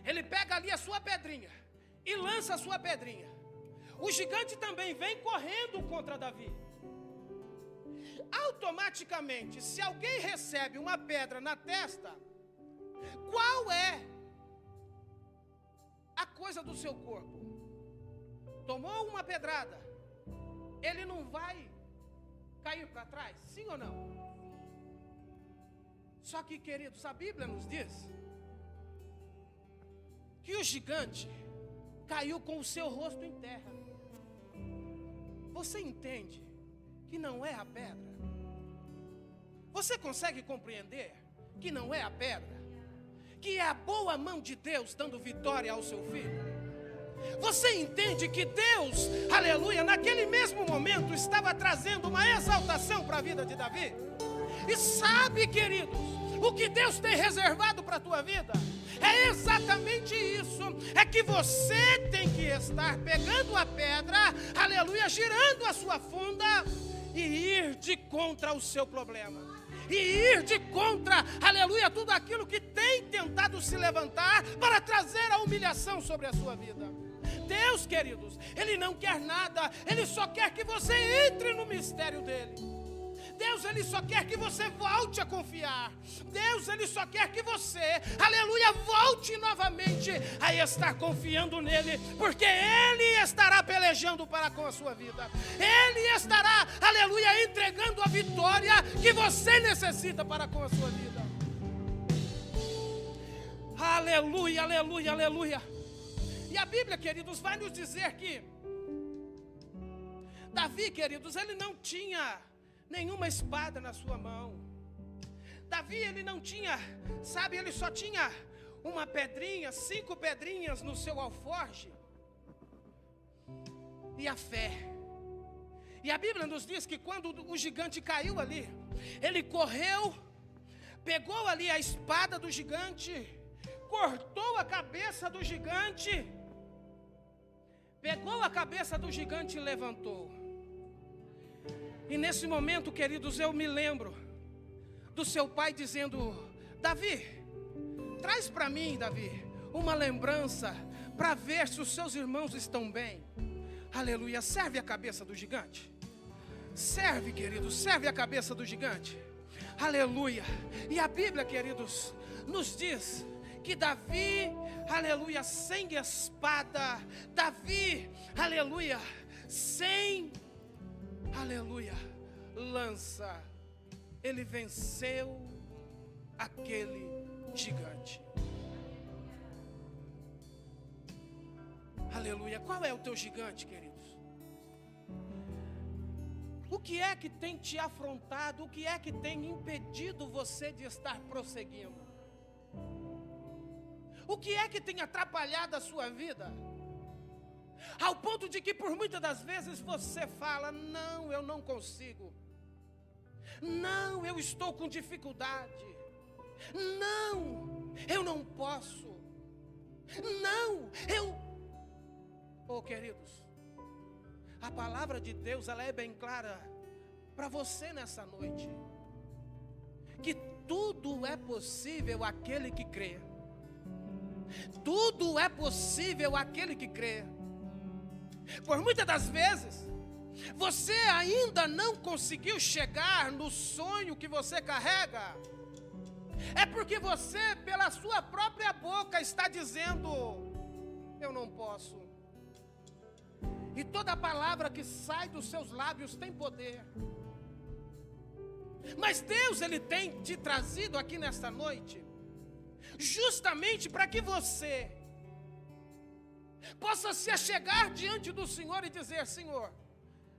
[SPEAKER 1] ele pega ali a sua pedrinha e lança a sua pedrinha. O gigante também vem correndo contra Davi. Automaticamente, se alguém recebe uma pedra na testa, qual é a coisa do seu corpo? Tomou uma pedrada, ele não vai cair para trás? Sim ou não? Só que, queridos, a Bíblia nos diz que o gigante caiu com o seu rosto em terra. Você entende que não é a pedra? Você consegue compreender que não é a pedra? Que é a boa mão de Deus dando vitória ao seu filho? Você entende que Deus, aleluia, naquele mesmo momento estava trazendo uma exaltação para a vida de Davi? E sabe, queridos, o que Deus tem reservado para a tua vida? É exatamente isso. É que você tem que estar pegando a pedra, aleluia, girando a sua funda e ir de contra o seu problema. E ir de contra, aleluia, tudo aquilo que tem tentado se levantar para trazer a humilhação sobre a sua vida. Deus, queridos, Ele não quer nada, Ele só quer que você entre no mistério dEle. Deus, Ele só quer que você volte a confiar. Deus, Ele só quer que você, aleluia, volte novamente a estar confiando nele, porque Ele estará pelejando para com a sua vida. Ele estará, aleluia, entregando a vitória que você necessita para com a sua vida. Aleluia, aleluia, aleluia. E a Bíblia, queridos, vai nos dizer que Davi, queridos, ele não tinha nenhuma espada na sua mão. Davi, ele não tinha, sabe, ele só tinha uma pedrinha, 5 pedrinhas no seu alforje e a fé. E a Bíblia nos diz que quando o gigante caiu ali, ele correu, pegou ali a espada do gigante, cortou a cabeça do gigante, pegou a cabeça do gigante e levantou. E nesse momento, queridos, eu me lembro do seu pai dizendo: Davi, traz para mim, Davi, uma lembrança para ver se os seus irmãos estão bem. Aleluia, serve a cabeça do gigante. Serve, queridos, serve a cabeça do gigante. Aleluia. E a Bíblia, queridos, nos diz que Davi, aleluia, sem espada, Davi, aleluia, sem, aleluia, lança, ele venceu aquele gigante. Aleluia. Qual é o teu gigante, queridos? O que é que tem te afrontado? O que é que tem impedido você de estar prosseguindo? O que é que tem atrapalhado a sua vida? Ao ponto de que por muitas das vezes você fala: não, eu não consigo. Não, eu estou com dificuldade. Não, eu não posso. Não, eu... Oh, queridos, a palavra de Deus, ela é bem clara para você nessa noite. Que tudo é possível àquele que crê. Tudo é possível àquele que crê. Por muitas das vezes, Você ainda não conseguiu chegar no sonho que você carrega? É porque você, pela sua própria boca, está dizendo: eu não posso. E toda palavra que sai dos seus lábios tem poder. Mas Deus, Ele tem te trazido aqui nesta noite, justamente para que você possa se achegar diante do Senhor e dizer: Senhor,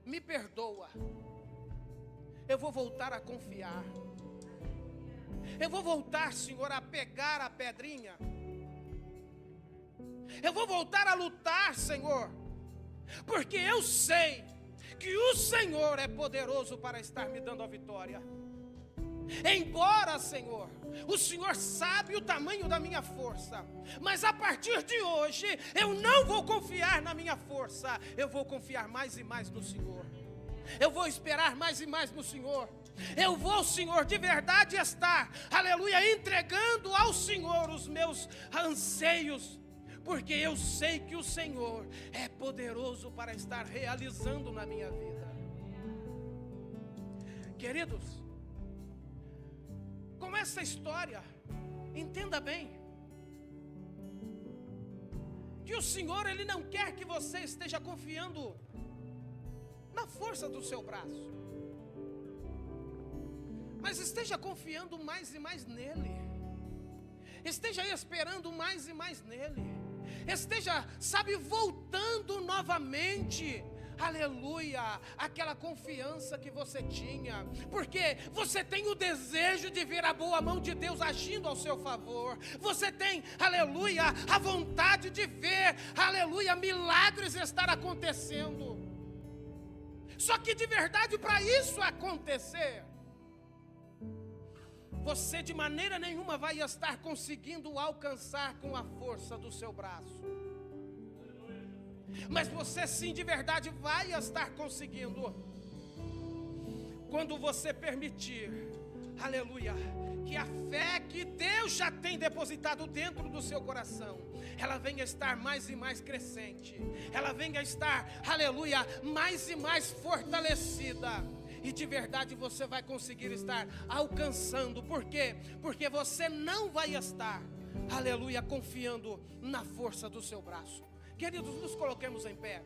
[SPEAKER 1] me perdoa. Eu vou voltar a confiar. Eu vou voltar, Senhor, a pegar a pedrinha. Eu vou voltar a lutar, Senhor, porque eu sei que o Senhor é poderoso para estar me dando a vitória. Embora, Senhor, o Senhor sabe o tamanho da minha força, mas a partir de hoje eu não vou confiar na minha força, eu vou confiar mais e mais no Senhor. Eu vou esperar mais e mais no Senhor. Eu vou, Senhor, de verdade estar, aleluia, entregando ao Senhor os meus anseios, porque eu sei que o Senhor é poderoso para estar realizando na minha vida. Queridos, com essa história, entenda bem, que o Senhor, Ele não quer que você esteja confiando na força do seu braço, mas esteja confiando mais e mais nele. Esteja esperando mais e mais nele. Esteja, sabe, voltando novamente, aleluia, aquela confiança que você tinha, porque você tem o desejo de ver a boa mão de Deus agindo ao seu favor. Você tem, aleluia, a vontade de ver, aleluia, milagres estar acontecendo. Só que de verdade, para isso acontecer, você de maneira nenhuma vai estar conseguindo alcançar com a força do seu braço. Mas você sim, de verdade, vai estar conseguindo quando você permitir, aleluia, que a fé que Deus já tem depositado dentro do seu coração, ela venha estar mais e mais crescente. Ela venha estar, aleluia, mais e mais fortalecida. E de verdade você vai conseguir estar alcançando. Por quê? Porque você não vai estar, aleluia, confiando na força do seu braço. Queridos, nos coloquemos em pé.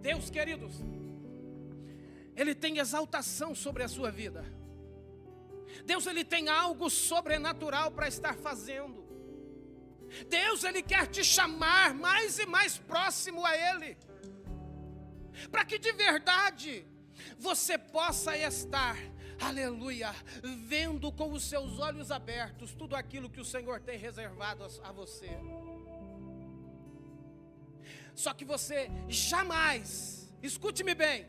[SPEAKER 1] Deus, queridos, Ele tem exaltação sobre a sua vida. Deus, Ele tem algo sobrenatural para estar fazendo. Deus, Ele quer te chamar mais e mais próximo a Ele, para que de verdade você possa estar, aleluia, vendo com os seus olhos abertos tudo aquilo que o Senhor tem reservado a você. Só que você jamais, escute-me bem,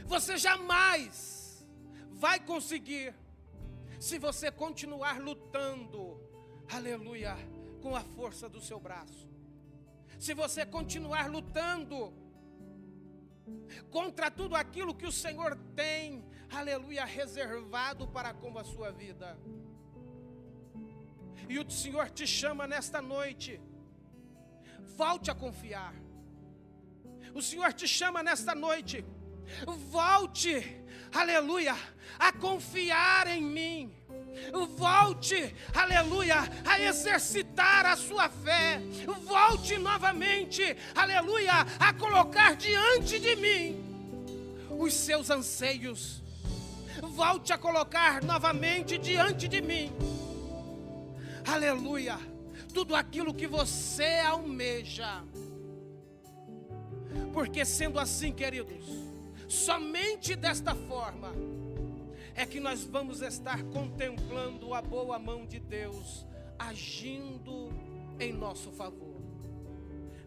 [SPEAKER 1] você jamais vai conseguir se você continuar lutando, aleluia, com a força do seu braço. Se você continuar lutando contra tudo aquilo que o Senhor tem, aleluia, reservado para com a sua vida. E o Senhor te chama nesta noite, volte a confiar. O Senhor te chama nesta noite, volte, aleluia, a confiar em mim. Volte, aleluia, a exercitar a sua fé. Volte novamente, aleluia, a colocar diante de mim os seus anseios. Volte a colocar novamente diante de mim, aleluia, tudo aquilo que você almeja. Porque sendo assim, queridos, somente desta forma é que nós vamos estar contemplando a boa mão de Deus agindo em nosso favor.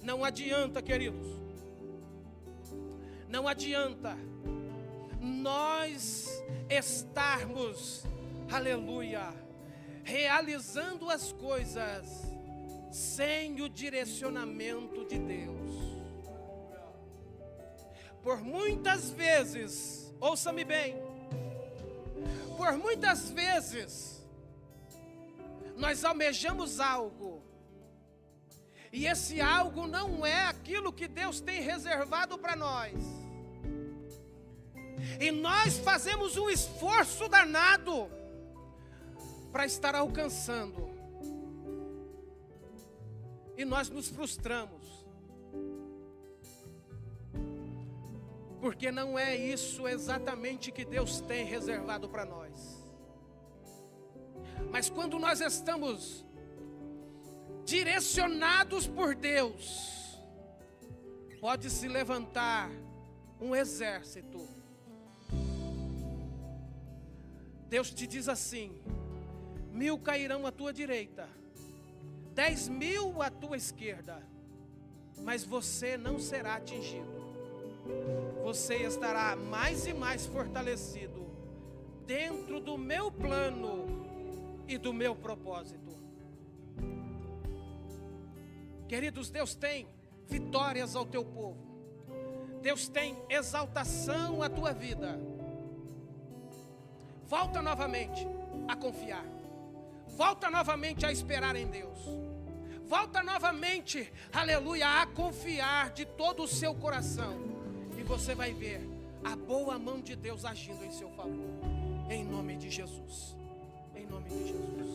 [SPEAKER 1] Não adianta, queridos, não adianta nós estarmos, aleluia, realizando as coisas sem o direcionamento de Deus. Por muitas vezes, ouça-me bem, por muitas vezes nós almejamos algo E esse algo não é aquilo que Deus tem reservado para nós. E nós fazemos um esforço danado para estar alcançando. E nós nos frustramos. Porque não é isso exatamente que Deus tem reservado para nós. Mas quando nós estamos direcionados por Deus, pode se levantar um exército. Deus te diz assim: 1000 cairão à tua direita, 10.000 à tua esquerda, mas você não será atingido. Você estará mais e mais fortalecido dentro do meu plano e do meu propósito. Queridos, Deus tem vitórias ao teu povo. Deus tem exaltação à tua vida. Volta novamente a confiar. Volta novamente a esperar em Deus. Volta novamente, aleluia, a confiar de todo o seu coração. E você vai ver a boa mão de Deus agindo em seu favor. Em nome de Jesus. Em nome de Jesus.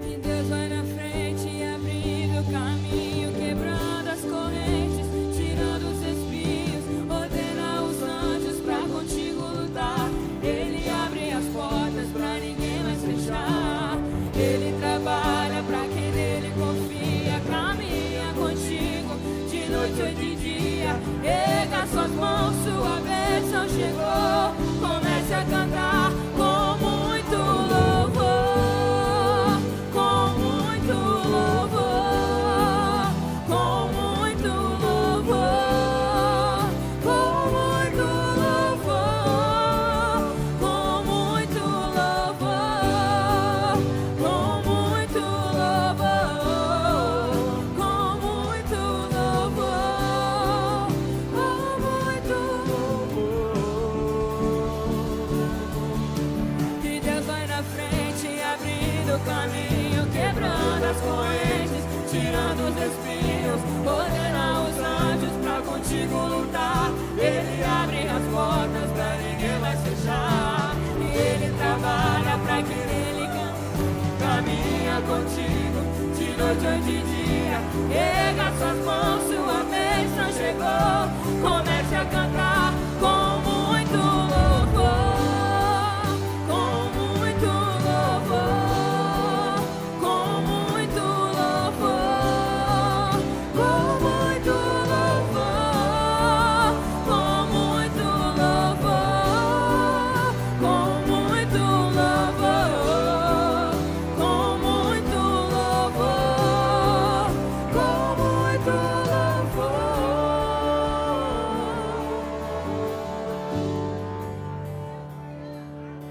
[SPEAKER 2] E Deus vai na frente, abrindo o caminho, quebrando as correntes, tirando os espinhos, ordena os anjos pra contigo lutar. Ele abre as portas pra ninguém mais fechar. Ele trabalha pra quem nele confia, caminha contigo de noite ou de dia. Erga suas mãos, sua bênção chegou. Comece a cantar com muito louvor, com muito louvor, com muito louvor, com muito louvor, com muito louvor, com muito louvor, com muito louvor, com muito louvor. Que Deus vai na frente, abrindo o caminho, quebrando as correntes, tirando os espinhos, ordena os anjos pra contigo lutar. Ele abre as portas pra ninguém mais fechar. E ele trabalha pra quem nele caminha contigo de noite ou de dia. Erga sua